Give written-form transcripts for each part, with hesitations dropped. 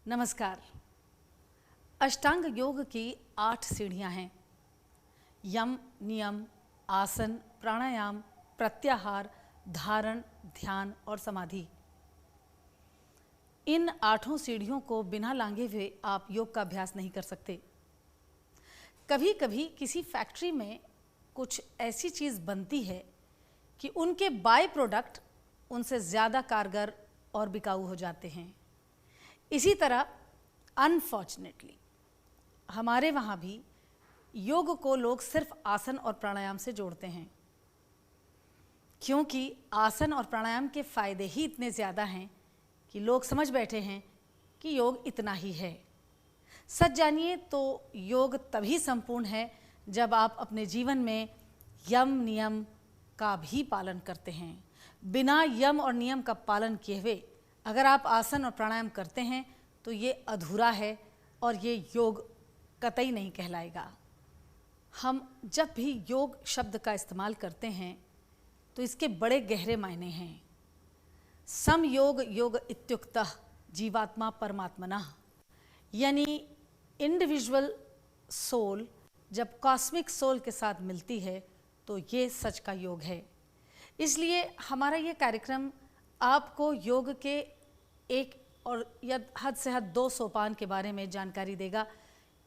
नमस्कार। अष्टांग योग की 8 सीढ़ियां हैं। यम, नियम, आसन, प्राणायाम, प्रत्याहार, धारण, ध्यान और समाधि। इन 8 सीढ़ियों को बिना लांघे हुए आप योग का अभ्यास नहीं कर सकते। कभी कभी किसी फैक्ट्री में कुछ ऐसी चीज़ बनती है कि उनके बाय प्रोडक्ट उनसे ज़्यादा कारगर और बिकाऊ हो जाते हैं। इसी तरह अनफॉर्चुनेटली हमारे वहाँ भी योग को लोग सिर्फ आसन और प्राणायाम से जोड़ते हैं, क्योंकि आसन और प्राणायाम के फायदे ही इतने ज़्यादा हैं कि लोग समझ बैठे हैं कि योग इतना ही है। सच जानिए तो योग तभी संपूर्ण है जब आप अपने जीवन में यम नियम का भी पालन करते हैं। बिना यम और नियम का पालन किए हुए अगर आप आसन और प्राणायाम करते हैं तो ये अधूरा है और ये योग कतई नहीं कहलाएगा। हम जब भी योग शब्द का इस्तेमाल करते हैं तो इसके बड़े गहरे मायने हैं। समयोग योग इत्युक्तः जीवात्मा परमात्मनः, यानी इंडिविजुअल सोल जब कॉस्मिक सोल के साथ मिलती है तो ये सच का योग है। इसलिए हमारा ये कार्यक्रम आपको योग के एक और या हद से हद 2 सोपान के बारे में जानकारी देगा।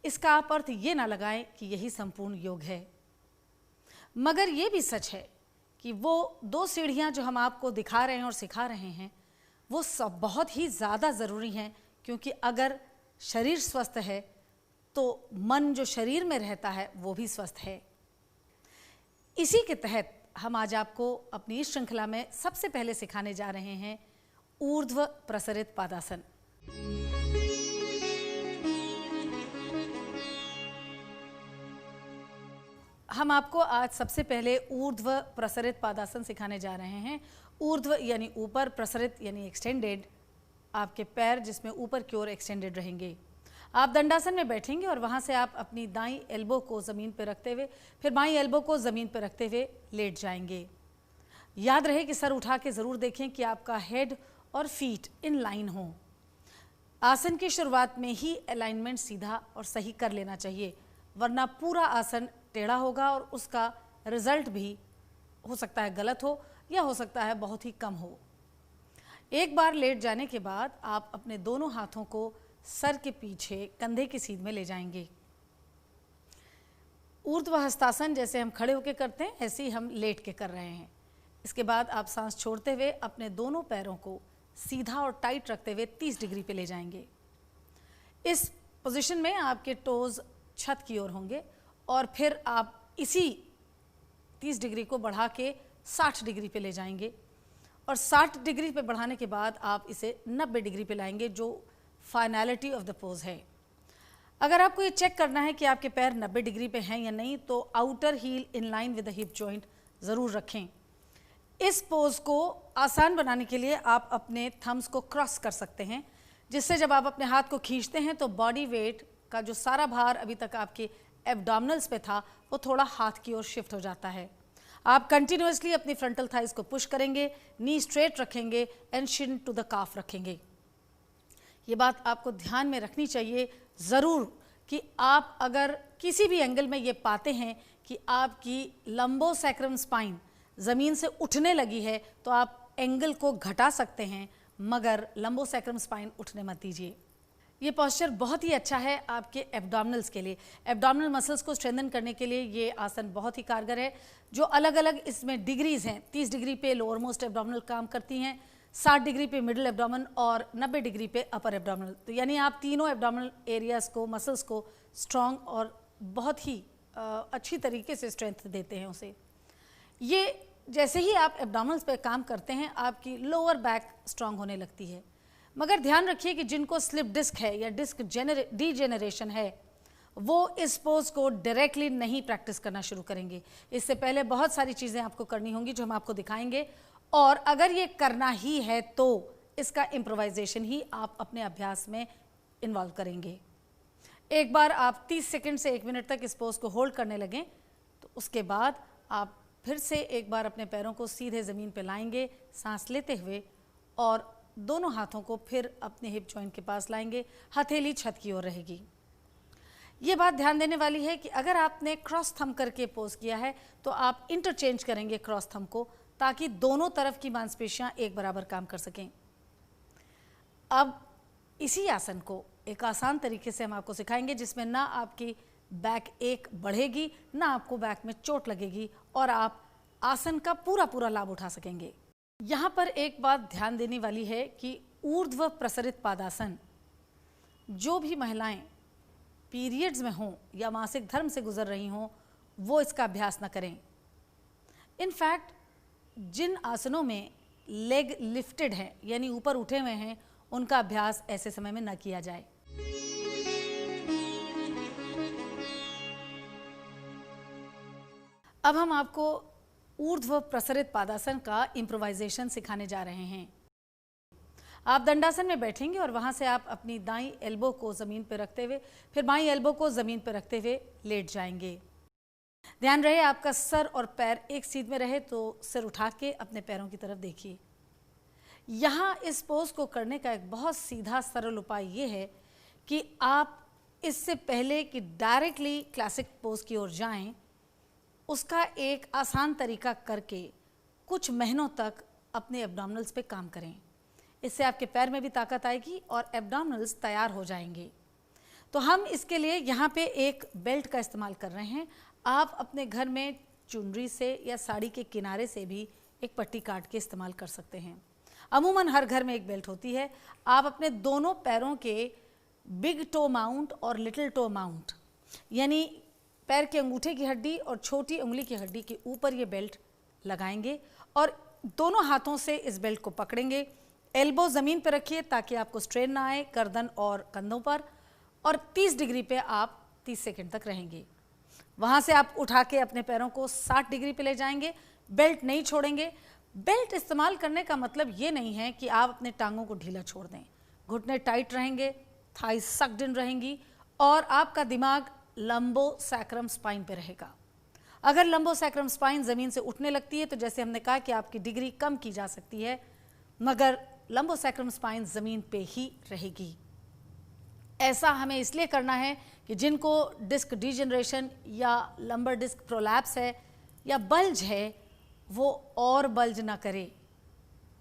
इसका आप अर्थ ये ना लगाएं कि यही संपूर्ण योग है, मगर ये भी सच है कि वो 2 सीढ़ियां जो हम आपको दिखा रहे हैं और सिखा रहे हैं वो सब बहुत ही ज़्यादा ज़रूरी हैं, क्योंकि अगर शरीर स्वस्थ है तो मन जो शरीर में रहता है वो भी स्वस्थ है। इसी के तहत हम आज आपको अपनी इस श्रृंखला में सबसे पहले सिखाने जा रहे हैं ऊर्ध्व प्रसरित पादासन। हम आपको आज सबसे पहले ऊर्ध्व प्रसरित पादासन सिखाने जा रहे हैं। ऊर्ध्व यानी ऊपर, प्रसरित यानी एक्सटेंडेड, आपके पैर जिसमें ऊपर की ओर एक्सटेंडेड रहेंगे। आप दंडासन में बैठेंगे और वहाँ से आप अपनी दाईं एल्बो को ज़मीन पर रखते हुए फिर बाईं एल्बो को ज़मीन पर रखते हुए लेट जाएंगे। याद रहे कि सर उठा के ज़रूर देखें कि आपका हेड और फीट इन लाइन हो। आसन की शुरुआत में ही अलाइनमेंट सीधा और सही कर लेना चाहिए, वरना पूरा आसन टेढ़ा होगा और उसका रिजल्ट भी हो सकता है गलत हो या हो सकता है बहुत ही कम हो। एक बार लेट जाने के बाद आप अपने दोनों हाथों को सर के पीछे कंधे की सीध में ले जाएंगे। ऊर्ध्व हस्तासन जैसे हम खड़े होकर करते हैं ऐसे ही हम लेट के कर रहे हैं। इसके बाद आप सांस छोड़ते हुए अपने दोनों पैरों को सीधा और टाइट रखते हुए 30 डिग्री पे ले जाएंगे। इस पोजीशन में आपके टोज छत की ओर होंगे और फिर आप इसी 30 डिग्री को बढ़ा के 60 डिग्री पे ले जाएंगे और 60 डिग्री पे बढ़ाने के बाद आप इसे 90 डिग्री पे लाएंगे, जो फाइनलिटी ऑफ द पोज है। अगर आपको ये चेक करना है कि आपके पैर 90 डिग्री पे हैं या नहीं तो outer heel in line with the hip joint ज़रूर रखें। इस पोज को आसान बनाने के लिए आप अपने थम्स को क्रॉस कर सकते हैं, जिससे जब आप अपने हाथ को खींचते हैं तो बॉडी वेट का जो सारा भार अभी तक आपके एब्डोमिनल्स पे था वो थोड़ा हाथ की ओर शिफ्ट हो जाता है। आप कंटिन्यूअसली अपनी फ्रंटल थाइज को पुश करेंगे, नी स्ट्रेट रखेंगे and shin to the calf रखेंगे। ये बात आपको ध्यान में रखनी चाहिए ज़रूर कि आप अगर किसी भी एंगल में ये पाते हैं कि आपकी लंबोसैक्रम स्पाइन ज़मीन से उठने लगी है तो आप एंगल को घटा सकते हैं, मगर लंबोसैक्रम स्पाइन उठने मत दीजिए। ये पोस्चर बहुत ही अच्छा है आपके एब्डोमिनल्स के लिए। एब्डोमिनल मसल्स को स्ट्रेंथन करने के लिए ये आसन बहुत ही कारगर है। जो अलग अलग इसमें डिग्रीज़ हैं, 30 डिग्री पे लोअर मोस्ट एब्डोमिनल काम करती हैं, 60 डिग्री पे मिडिल एब्डोमेन और 90 डिग्री पे अपर एब्डोमिनल। तो यानी आप तीनों एब्डोमिनल एरियाज़ को, मसल्स को स्ट्रॉन्ग और बहुत ही अच्छी तरीके से स्ट्रेंथ देते हैं उसे। ये जैसे ही आप एब्डोमिनल्स पे काम करते हैं आपकी लोअर बैक स्ट्रॉन्ग होने लगती है। मगर ध्यान रखिए कि जिनको स्लिप डिस्क है या डिस्क डीजेनरेशन है वो इस पोज को डायरेक्टली नहीं प्रैक्टिस करना शुरू करेंगे। इससे पहले बहुत सारी चीज़ें आपको करनी होंगी जो हम आपको दिखाएंगे, और अगर ये करना ही है तो इसका इम्प्रोवाइजेशन ही आप अपने अभ्यास में इन्वॉल्व करेंगे। एक बार आप 30 सेकंड से 1 मिनट तक इस पोज को होल्ड करने लगें तो उसके बाद आप फिर से एक बार अपने पैरों को सीधे ज़मीन पर लाएंगे सांस लेते हुए, और दोनों हाथों को फिर अपने हिप जॉइंट के पास लाएंगे, हथेली छत की ओर रहेगी। ये बात ध्यान देने वाली है कि अगर आपने क्रॉस थंब करके पोज किया है तो आप इंटरचेंज करेंगे क्रॉस थंब को, ताकि दोनों तरफ की मांसपेशियां एक बराबर काम कर सकें। अब इसी आसन को एक आसान तरीके से हम आपको सिखाएंगे जिसमें ना आपकी बैक एक बढ़ेगी, ना आपको बैक में चोट लगेगी, और आप आसन का पूरा लाभ उठा सकेंगे। यहाँ पर एक बात ध्यान देने वाली है कि ऊर्ध्व प्रसरित पादासन जो भी महिलाएं पीरियड्स में हों या मासिक धर्म से गुजर रही हों वो इसका अभ्यास न करें। इनफैक्ट जिन आसनों में लेग लिफ्टेड है यानी ऊपर उठे हुए हैं उनका अभ्यास ऐसे समय में न किया जाए। अब हम आपको ऊर्ध्व प्रसरित पादासन का इम्प्रोवाइजेशन सिखाने जा रहे हैं। आप दंडासन में बैठेंगे और वहां से आप अपनी दाईं एल्बो को ज़मीन पर रखते हुए फिर बाईं एल्बो को ज़मीन पर रखते हुए लेट जाएंगे। ध्यान रहे आपका सर और पैर एक सीध में रहे, तो सिर उठा के अपने पैरों की तरफ देखिए। यहाँ इस पोज को करने का एक बहुत सीधा सरल उपाय ये है कि आप इससे पहले कि डायरेक्टली क्लासिक पोज की ओर जाएं, उसका एक आसान तरीका करके कुछ महीनों तक अपने एब्डोमिनल्स पे काम करें। इससे आपके पैर में भी ताकत आएगी और एब्डोमिनल्स तैयार हो जाएंगे। तो हम इसके लिए यहाँ पे एक बेल्ट का इस्तेमाल कर रहे हैं। आप अपने घर में चुनरी से या साड़ी के किनारे से भी एक पट्टी काट के इस्तेमाल कर सकते हैं। अमूमन हर घर में एक बेल्ट होती है। आप अपने दोनों पैरों के बिग टो माउंट और लिटिल टो माउंट यानी पैर के अंगूठे की हड्डी और छोटी उंगली की हड्डी के ऊपर ये बेल्ट लगाएंगे और दोनों हाथों से इस बेल्ट को पकड़ेंगे। एल्बो ज़मीन पर रखिए ताकि आपको स्ट्रेन ना आए गर्दन और कंधों पर, और 30 डिग्री पे आप 30 सेकंड तक रहेंगे। वहाँ से आप उठा के अपने पैरों को 60 डिग्री पे ले जाएंगे, बेल्ट नहीं छोड़ेंगे। बेल्ट इस्तेमाल करने का मतलब ये नहीं है कि आप अपने टांगों को ढीला छोड़ दें। घुटने टाइट रहेंगे, थाई सक्ड इन रहेंगी और आपका दिमाग लंबोसैक्रम स्पाइन पे रहेगा। अगर लंबोसैक्रम स्पाइन ज़मीन से उठने लगती है तो जैसे हमने कहा कि आपकी डिग्री कम की जा सकती है, मगर लंबोसैक्रम स्पाइन ज़मीन पे ही रहेगी। ऐसा हमें इसलिए करना है कि जिनको डिस्क डीजनरेशन या लंबर डिस्क प्रोलैप्स है या बल्ज है वो और बल्ज ना करे।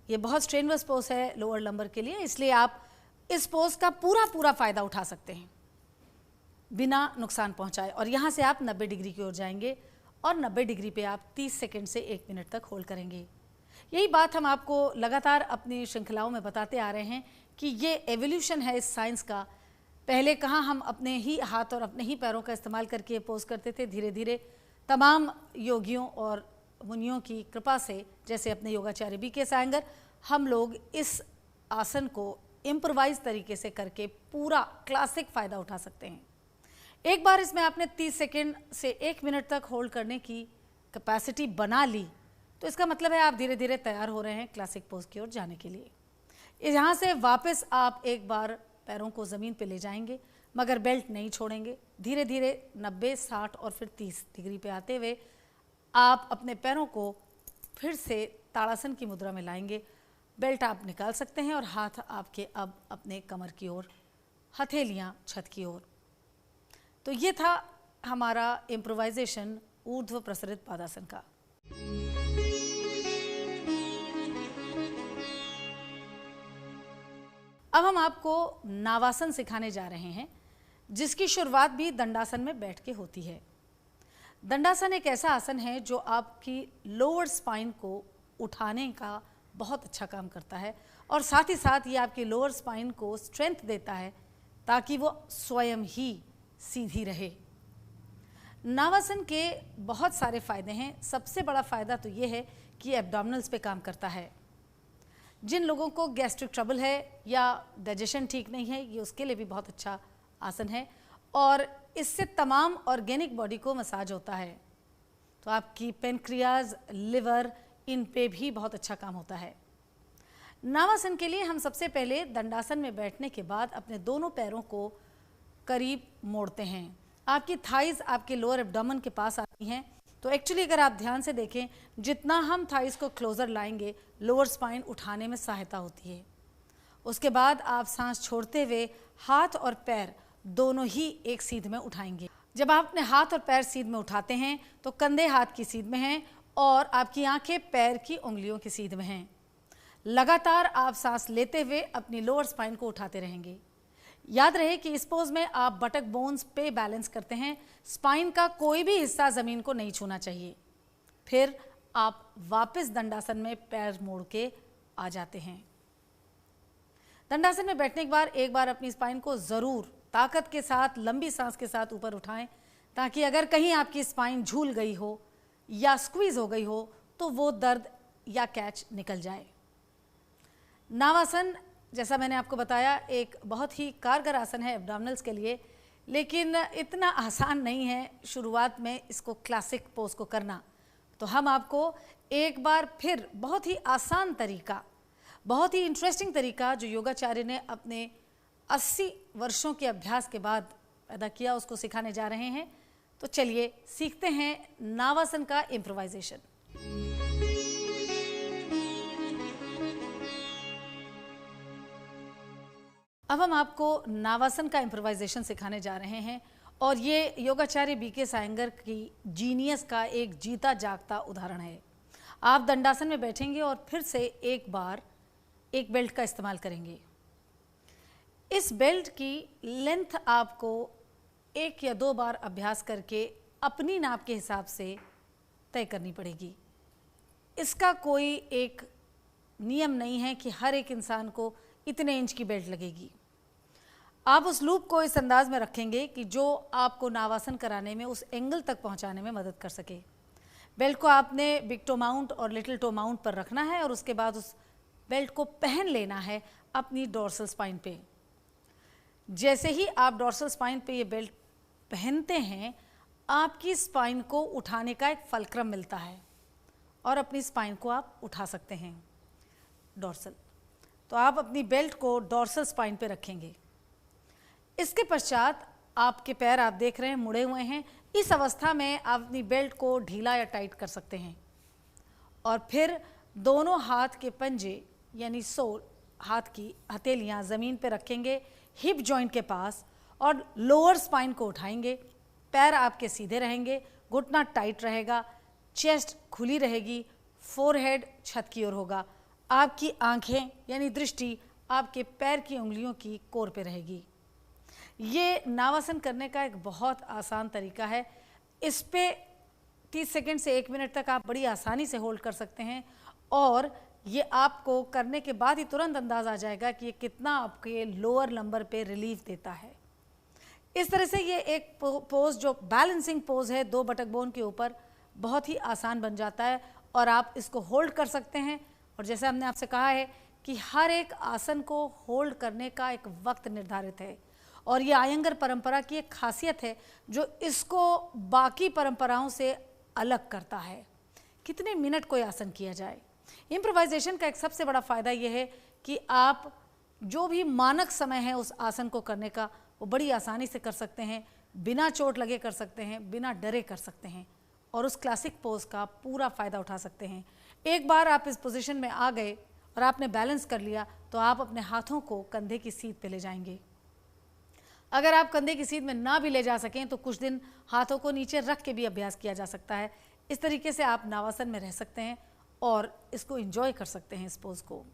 ये बहुत स्ट्रेनवस पोज है लोअर लंबर के लिए, इसलिए आप इस पोज का पूरा फ़ायदा उठा सकते हैं बिना नुकसान पहुंचाए। और यहाँ से आप 90 डिग्री की ओर जाएंगे और 90 डिग्री पे आप 30 सेकंड से 1 मिनट तक होल्ड करेंगे। यही बात हम आपको लगातार अपनी श्रृंखलाओं में बताते आ रहे हैं कि ये एवोल्यूशन है इस साइंस का। पहले कहाँ हम अपने ही हाथ और अपने ही पैरों का इस्तेमाल करके पोज करते थे, धीरे धीरे तमाम योगियों और मुनियों की कृपा से, जैसे अपने योगाचार्य BK सायंगर, हम लोग इस आसन को इम्प्रोवाइज तरीके से करके पूरा क्लासिक फ़ायदा उठा सकते हैं। एक बार इसमें आपने 30 सेकंड से 1 मिनट तक होल्ड करने की कैपेसिटी बना ली तो इसका मतलब है आप धीरे धीरे तैयार हो रहे हैं क्लासिक पोज की ओर जाने के लिए। यहाँ से वापस आप एक बार पैरों को ज़मीन पे ले जाएंगे मगर बेल्ट नहीं छोड़ेंगे। धीरे धीरे 90, 60 और फिर 30 डिग्री पे आते हुए आप अपने पैरों को फिर से ताड़ासन की मुद्रा में लाएंगे। बेल्ट आप निकाल सकते हैं और हाथ आपके अब अपने कमर की ओर, हथेलियां छत की ओर। तो ये था हमारा इम्प्रोवाइजेशन ऊर्ध्व प्रसरित पादासन का। अब हम आपको नावासन सिखाने जा रहे हैं, जिसकी शुरुआत भी दंडासन में बैठ के होती है। दंडासन एक ऐसा आसन है जो आपकी लोअर स्पाइन को उठाने का बहुत अच्छा काम करता है और साथ ही साथ ये आपकी लोअर स्पाइन को स्ट्रेंथ देता है ताकि वो स्वयं ही सीधी रहे। नावासन के बहुत सारे फायदे हैं। सबसे बड़ा फायदा तो ये है कि एब्डोमिनल्स पे काम करता है। जिन लोगों को गैस्ट्रिक ट्रबल है या डाइजेशन ठीक नहीं है, ये उसके लिए भी बहुत अच्छा आसन है और इससे तमाम ऑर्गेनिक बॉडी को मसाज होता है। तो आपकी पेनक्रियाज, लिवर, इन पे भी बहुत अच्छा काम होता है। नावासन के लिए हम सबसे पहले दंडासन में बैठने के बाद अपने दोनों पैरों को करीब मोड़ते हैं। आपकी थाइज आपके लोअर एब्डोमेन के पास आती हैं। तो एक्चुअली अगर आप ध्यान से देखें, जितना हम थाइज को क्लोजर लाएंगे, लोअर स्पाइन उठाने में सहायता होती है। उसके बाद आप सांस छोड़ते हुए हाथ और पैर दोनों ही एक सीध में उठाएंगे। जब आप अपने हाथ और पैर सीध में उठाते हैं तो कंधे हाथ की सीध में हैं और आपकी आंखें पैर की उंगलियों की सीध में हैं। लगातार आप सांस लेते हुए अपनी लोअर स्पाइन को उठाते रहेंगे। याद रहे कि इस पोज में आप बटक बोन्स पे बैलेंस करते हैं। स्पाइन का कोई भी हिस्सा जमीन को नहीं छूना चाहिए। फिर आप वापस दंडासन में पैर मोड़ के आ जाते हैं। दंडासन में बैठने के बाद एक बार अपनी स्पाइन को जरूर ताकत के साथ, लंबी सांस के साथ ऊपर उठाएं, ताकि अगर कहीं आपकी स्पाइन झूल गई हो या स्क्वीज हो गई हो तो वो दर्द या कैच निकल जाए। नावासन, जैसा मैंने आपको बताया, एक बहुत ही कारगर आसन है एब्डोमिनल्स के लिए, लेकिन इतना आसान नहीं है शुरुआत में इसको क्लासिक पोज को करना। तो हम आपको एक बार फिर बहुत ही आसान तरीका, बहुत ही इंटरेस्टिंग तरीका जो योगाचार्य ने अपने 80 वर्षों के अभ्यास के बाद पैदा किया, उसको सिखाने जा रहे हैं। तो चलिए सीखते हैं नावासन का इम्प्रोवाइजेशन। अब हम आपको नावासन का इम्प्रोवाइजेशन सिखाने जा रहे हैं और ये योगाचार्य बीके सायंगर की जीनियस का एक जीता जागता उदाहरण है। आप दंडासन में बैठेंगे और फिर से एक बार एक बेल्ट का इस्तेमाल करेंगे। इस बेल्ट की लेंथ आपको 1 या 2 बार अभ्यास करके अपनी नाप के हिसाब से तय करनी पड़ेगी। इसका कोई एक नियम नहीं है कि हर एक इंसान को इतने इंच की बेल्ट लगेगी। आप उस लूप को इस अंदाज में रखेंगे कि जो आपको नावासन कराने में, उस एंगल तक पहुंचाने में मदद कर सके। बेल्ट को आपने बिग टो माउंट और लिटिल टो माउंट पर रखना है और उसके बाद उस बेल्ट को पहन लेना है अपनी डोर्सल स्पाइन पे। जैसे ही आप डोर्सल स्पाइन पे ये बेल्ट पहनते हैं, आपकी स्पाइन को उठाने का एक फलक्रम मिलता है और अपनी स्पाइन को आप उठा सकते हैं डोर्सल। तो आप अपनी बेल्ट को डोर्सल स्पाइन पे रखेंगे। इसके पश्चात आपके पैर आप देख रहे हैं मुड़े हुए हैं। इस अवस्था में आप अपनी बेल्ट को ढीला या टाइट कर सकते हैं और फिर दोनों हाथ के पंजे यानी सोल, हाथ की हथेलियां ज़मीन पे रखेंगे हिप जॉइंट के पास और लोअर स्पाइन को उठाएंगे। पैर आपके सीधे रहेंगे, घुटना टाइट रहेगा, चेस्ट खुली रहेगी, फोरहेड छत की ओर होगा। आपकी आंखें यानी दृष्टि आपके पैर की उंगलियों की कोर पे रहेगी। ये नावासन करने का एक बहुत आसान तरीका है। इस पे 30 सेकंड से 1 मिनट तक आप बड़ी आसानी से होल्ड कर सकते हैं और ये आपको करने के बाद ही तुरंत अंदाज़ आ जाएगा कि ये कितना आपके लोअर लंबर पे रिलीफ देता है। इस तरह से ये एक पोज जो बैलेंसिंग पोज है 2 बटक बोन के ऊपर, बहुत ही आसान बन जाता है और आप इसको होल्ड कर सकते हैं। और जैसे हमने आपसे कहा है कि हर एक आसन को होल्ड करने का एक वक्त निर्धारित है और ये आयंगर परंपरा की एक खासियत है जो इसको बाकी परंपराओं से अलग करता है। कितने मिनट कोई आसन किया जाए। इम्प्रोवाइजेशन का एक सबसे बड़ा फ़ायदा यह है कि आप जो भी मानक समय है उस आसन को करने का, वो बड़ी आसानी से कर सकते हैं, बिना चोट लगे कर सकते हैं, बिना डरे कर सकते हैं और उस क्लासिक पोज का पूरा फ़ायदा उठा सकते हैं। एक बार आप इस पोजीशन में आ गए और आपने बैलेंस कर लिया तो आप अपने हाथों को कंधे की सीध पे ले जाएंगे। अगर आप कंधे की सीध में ना भी ले जा सकें तो कुछ दिन हाथों को नीचे रख के भी अभ्यास किया जा सकता है। इस तरीके से आप नावासन में रह सकते हैं और इसको एंजॉय कर सकते हैं इस पोज को।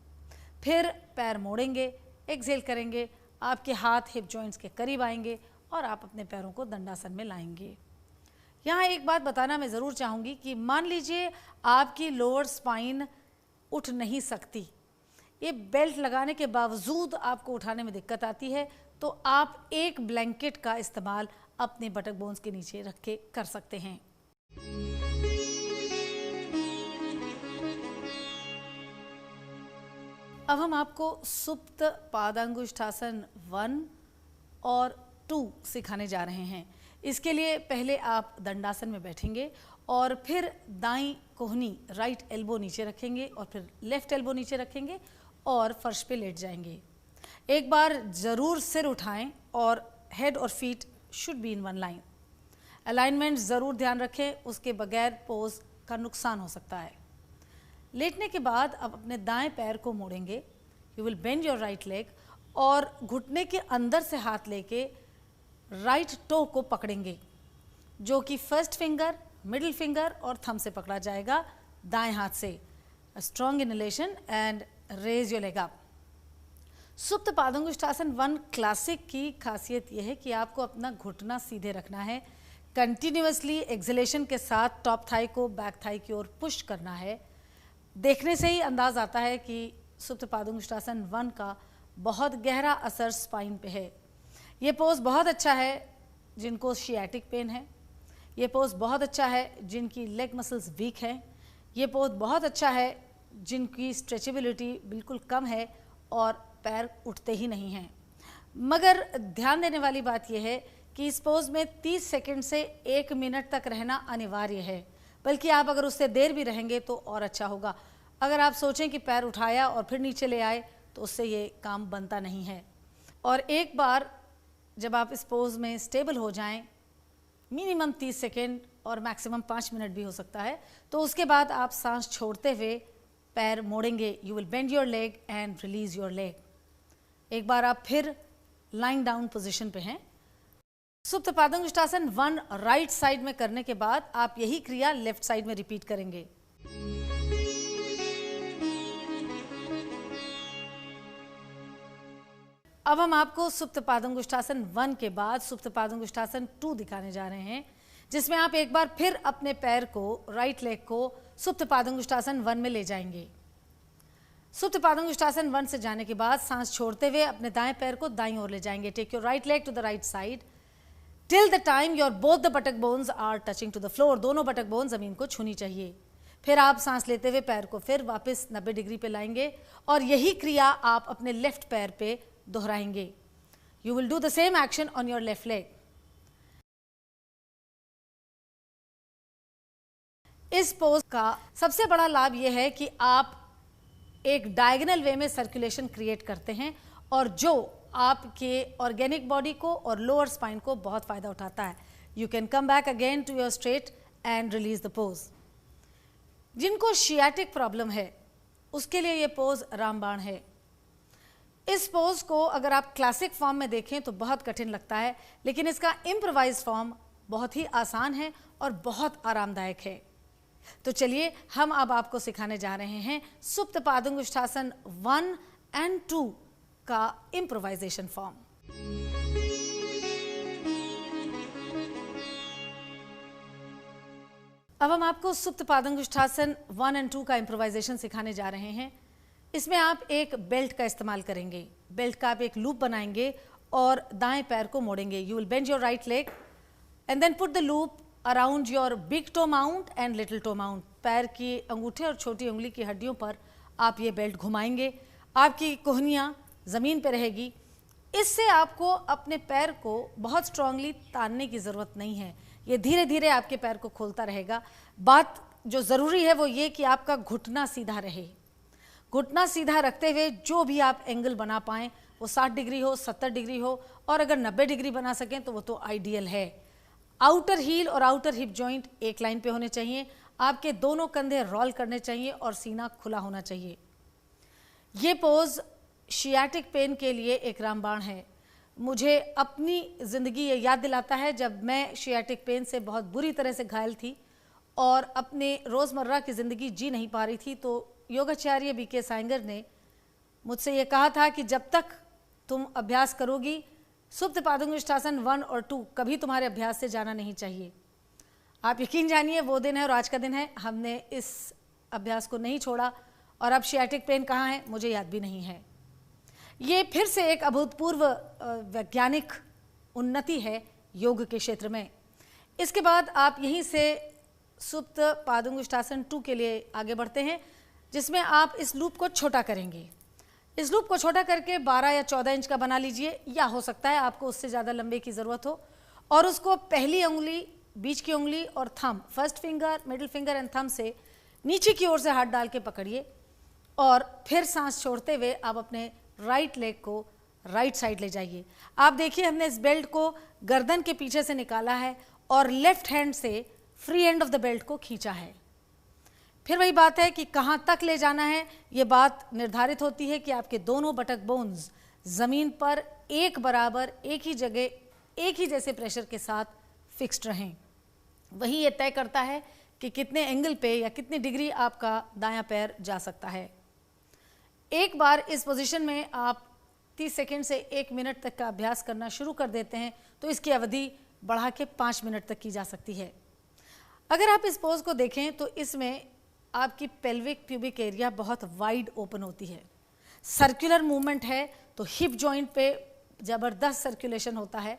फिर पैर मोड़ेंगे, एक्सहेल करेंगे, आपके हाथ हिप जॉइंट्स के करीब आएंगे और आप अपने पैरों को दंडासन में लाएंगे। यहाँ एक बात बताना मैं ज़रूर चाहूँगी कि मान लीजिए आपकी लोअर स्पाइन उठ नहीं सकती, ये बेल्ट लगाने के बावजूद आपको उठाने में दिक्कत आती है, तो आप एक ब्लैंकेट का इस्तेमाल अपने बटक बोन्स के नीचे रख के कर सकते हैं। अब हम आपको सुप्त पादांगुष्ठासन 1 और 2 सिखाने जा रहे हैं। इसके लिए पहले आप दंडासन में बैठेंगे और फिर दाईं कोहनी राइट एल्बो नीचे रखेंगे और फिर लेफ्ट एल्बो नीचे रखेंगे और फर्श पे लेट जाएंगे। एक बार ज़रूर सिर उठाएं और हेड और feet should be in one line. Alignment ज़रूर ध्यान रखें, उसके बगैर पोज का नुकसान हो सकता है। लेटने के बाद आप अपने दाएं पैर को मोड़ेंगे, you will bend your right leg और घुटने के अंदर से हाथ लेके राइट टो को पकड़ेंगे, जो कि फर्स्ट फिंगर, मिडिल फिंगर और थंब से पकड़ा जाएगा दाएं हाथ से। Strong inhalation and raise your leg up. सुप्त पादांगुष्ठासन 1 क्लासिक की खासियत यह है कि आपको अपना घुटना सीधे रखना है, कंटिन्यूअसली एक्सहेलेशन के साथ टॉप थाई को बैक थाई की ओर पुश करना है। देखने से ही अंदाज आता है कि सुप्त पादांगुष्ठासन 1 का बहुत गहरा असर स्पाइन पे है। ये पोज बहुत अच्छा है जिनको शियाटिक पेन है, ये पोज बहुत अच्छा है जिनकी लेग मसल्स वीक हैं, ये पोज बहुत अच्छा है जिनकी स्ट्रेचेबिलिटी बिल्कुल कम है और पैर उठते ही नहीं हैं। मगर ध्यान देने वाली बात यह है कि इस पोज में 30 सेकंड से 1 मिनट तक रहना अनिवार्य है, बल्कि आप अगर उससे देर भी रहेंगे तो और अच्छा होगा। अगर आप सोचें कि पैर उठाया और फिर नीचे ले आए तो उससे ये काम बनता नहीं है। और एक बार जब आप इस पोज में स्टेबल हो जाएं, मिनिमम 30 सेकेंड और मैक्सिमम 5 मिनट भी हो सकता है, तो उसके बाद आप सांस छोड़ते हुए पैर मोड़ेंगे। You will bend your leg and release your leg. एक बार आप फिर लाइन डाउन पोजीशन पे हैं। सुप्त पादांगुष्ठासन 1 राइट साइड में करने के बाद आप यही क्रिया लेफ्ट साइड में रिपीट करेंगे। अब हम आपको सुप्त पादांगुष्ठासन 1 के बाद सुप्त पादांगुष्ठासन 2 दिखाने जा रहे हैं, जिसमें आप एक बार फिर अपने पैर को, राइट लेग को सुप्त पादांगुष्ठासन 1 में ले जाएंगे। सुप्त पादांगुष्ठासन 1 से जाने के बाद सांस छोड़ते हुए अपने दाएं पैर को दाईं ओर ले जाएंगे। Take your right leg to the right side till the time your both the buttock bones are touching to the floor. दोनों बटक बोन जमीन को छूनी चाहिए। फिर आप सांस लेते हुए पैर को फिर वापस 90 डिग्री पे लाएंगे और यही क्रिया आप अपने लेफ्ट पैर पे दोहराएंगे। You will do the same action on your left leg. इस पोज का सबसे बड़ा लाभ यह है कि आप एक डायगोनल वे में सर्कुलेशन क्रिएट करते हैं और जो आपके ऑर्गेनिक बॉडी को और लोअर स्पाइन को बहुत फायदा उठाता है। You can come back again to your straight and release the pose. जिनको शियाटिक प्रॉब्लम है उसके लिए ये पोज रामबाण है। इस पोज को अगर आप क्लासिक फॉर्म में देखें तो बहुत कठिन लगता है, लेकिन इसका इम्प्रोवाइज फॉर्म बहुत ही आसान है और बहुत आरामदायक है। तो चलिए हम अब आपको सिखाने जा रहे हैं सुप्त पादांगुष्ठासन 1 एंड 2 का इम्प्रोवाइजेशन फॉर्म। अब हम आपको सुप्त पादांगुष्ठासन 1 एंड 2 का इम्प्रोवाइजेशन सिखाने जा रहे हैं। इसमें आप एक बेल्ट का इस्तेमाल करेंगे। बेल्ट का आप एक लूप बनाएंगे और दाएं पैर को मोड़ेंगे। You will bend your right leg and then put the loop around your big toe mount and little toe mount. पैर की अंगूठे और छोटी उंगली की हड्डियों पर आप ये बेल्ट घुमाएंगे। आपकी कोहनियाँ ज़मीन पर रहेगी। इससे आपको अपने पैर को बहुत स्ट्रांगली तानने की ज़रूरत नहीं है। ये धीरे धीरे आपके पैर को खोलता रहेगा। बात जो ज़रूरी है वो ये कि आपका घुटना सीधा रहे। घुटना सीधा रखते हुए जो भी आप एंगल बना पाएँ, वो 60 डिग्री हो, 70 डिग्री हो और अगर 90 डिग्री बना सकें तो वो तो आइडियल है। आउटर हील और आउटर हिप जॉइंट एक लाइन पे होने चाहिए। आपके दोनों कंधे रोल करने चाहिए और सीना खुला होना चाहिए। ये पोज शियाटिक पेन के लिए एक रामबाण है। मुझे अपनी ज़िंदगी ये याद दिलाता है जब मैं शियाटिक पेन से बहुत बुरी तरह से घायल थी और अपने रोज़मर्रा की ज़िंदगी जी नहीं पा रही थी, तो योगाचार्य बीके सायंगर ने मुझसे ये कहा था कि जब तक तुम अभ्यास करोगी सुप्त पादुंगुष्ठासन 1 और 2 कभी तुम्हारे अभ्यास से जाना नहीं चाहिए। आप यकीन जानिए वो दिन है और आज का दिन है, हमने इस अभ्यास को नहीं छोड़ा और अब शियाटिक पेन कहाँ है मुझे याद भी नहीं है। ये फिर से एक अभूतपूर्व वैज्ञानिक उन्नति है योग के क्षेत्र में। इसके बाद आप यहीं से सुप्त पादुंगुष्ठासन 2 के लिए आगे बढ़ते हैं, जिसमें आप इस लूप को छोटा करेंगे। इस लूप को छोटा करके 12 या 14 इंच का बना लीजिए, या हो सकता है आपको उससे ज़्यादा लंबे की ज़रूरत हो, और उसको पहली उंगली, बीच की उंगली और thumb, first finger, middle finger and thumb से नीचे की ओर से हाथ डाल के पकड़िए और फिर सांस छोड़ते हुए आप अपने राइट लेग को राइट साइड ले जाइए। आप देखिए हमने इस बेल्ट को गर्दन के पीछे से निकाला है और लेफ्ट हैंड से free end of the belt को खींचा है। फिर वही बात है कि कहाँ तक ले जाना है, ये बात निर्धारित होती है कि आपके दोनों बटक बोन्स ज़मीन पर एक बराबर, एक ही जगह, एक ही जैसे प्रेशर के साथ फिक्स्ड रहें। वही ये तय करता है कि कितने एंगल पे या कितनी डिग्री आपका दायां पैर जा सकता है। एक बार इस पोजीशन में आप 30 सेकंड से 1 मिनट तक का अभ्यास करना शुरू कर देते हैं तो इसकी अवधि बढ़ा के 5 मिनट तक की जा सकती है। अगर आप इस पोज को देखें तो इसमें आपकी पेल्विक प्यूबिक एरिया बहुत वाइड ओपन होती है, सर्कुलर मूवमेंट है, तो हिप जॉइंट पे ज़बरदस्त सर्कुलेशन होता है,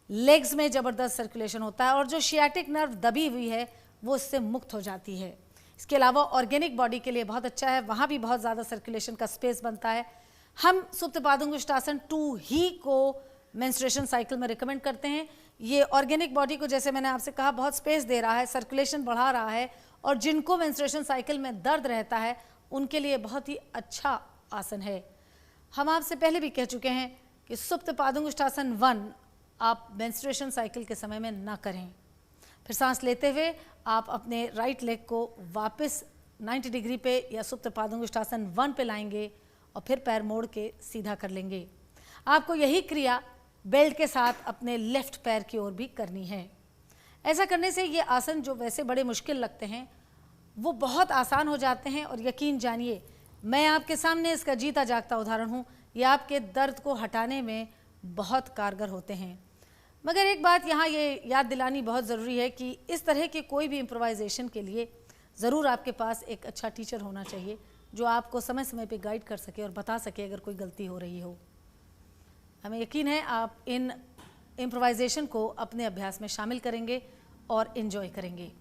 लेग्स में ज़बरदस्त सर्कुलेशन होता है और जो शियाटिक नर्व दबी हुई है वो इससे मुक्त हो जाती है। इसके अलावा ऑर्गेनिक बॉडी के लिए बहुत अच्छा है, वहाँ भी बहुत ज़्यादा सर्कुलेशन का स्पेस बनता है। हम सुप्त पादुंगुष्ठासन 2 ही को मेंस्ट्रुएशन साइकिल में रिकमेंड करते हैं। ये ऑर्गेनिक बॉडी को, जैसे मैंने आपसे कहा, बहुत स्पेस दे रहा है, सर्कुलेशन बढ़ा रहा है और जिनको मेंस्ट्रुएशन साइकिल में दर्द रहता है उनके लिए बहुत ही अच्छा आसन है। हम आपसे पहले भी कह चुके हैं कि सुप्त पादुंगुष्ठासन 1 आप मेंस्ट्रुएशन साइकिल के समय में ना करें। फिर सांस लेते हुए आप अपने राइट लेग को वापस 90 डिग्री पे या सुप्त पादुंगुष्ठासन 1 पे लाएंगे और फिर पैर मोड़ के सीधा कर लेंगे। आपको यही क्रिया बेल्ट के साथ अपने लेफ्ट पैर की ओर भी करनी है। ऐसा करने से ये आसन जो वैसे बड़े मुश्किल लगते हैं वो बहुत आसान हो जाते हैं और यकीन जानिए मैं आपके सामने इसका जीता जागता उदाहरण हूँ। ये आपके दर्द को हटाने में बहुत कारगर होते हैं। मगर एक बात यहाँ ये याद दिलानी बहुत ज़रूरी है कि इस तरह के कोई भी इम्प्रोवाइजेशन के लिए ज़रूर आपके पास एक अच्छा टीचर होना चाहिए जो आपको समय समय पे गाइड कर सके और बता सके अगर कोई गलती हो रही हो। हमें यकीन है आप इन इम्प्रोवाइजेशन को अपने अभ्यास में शामिल करेंगे और इन्जॉय करेंगे।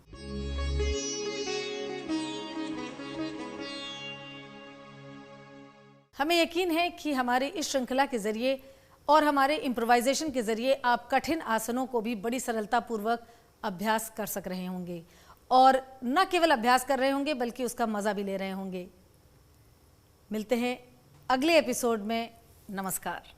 हमें यकीन है कि हमारे इस श्रृंखला के ज़रिए और हमारे इम्प्रोवाइजेशन के ज़रिए आप कठिन आसनों को भी बड़ी सरलतापूर्वक अभ्यास कर सक रहे होंगे और न केवल अभ्यास कर रहे होंगे बल्कि उसका मज़ा भी ले रहे होंगे। मिलते हैं अगले एपिसोड में। नमस्कार।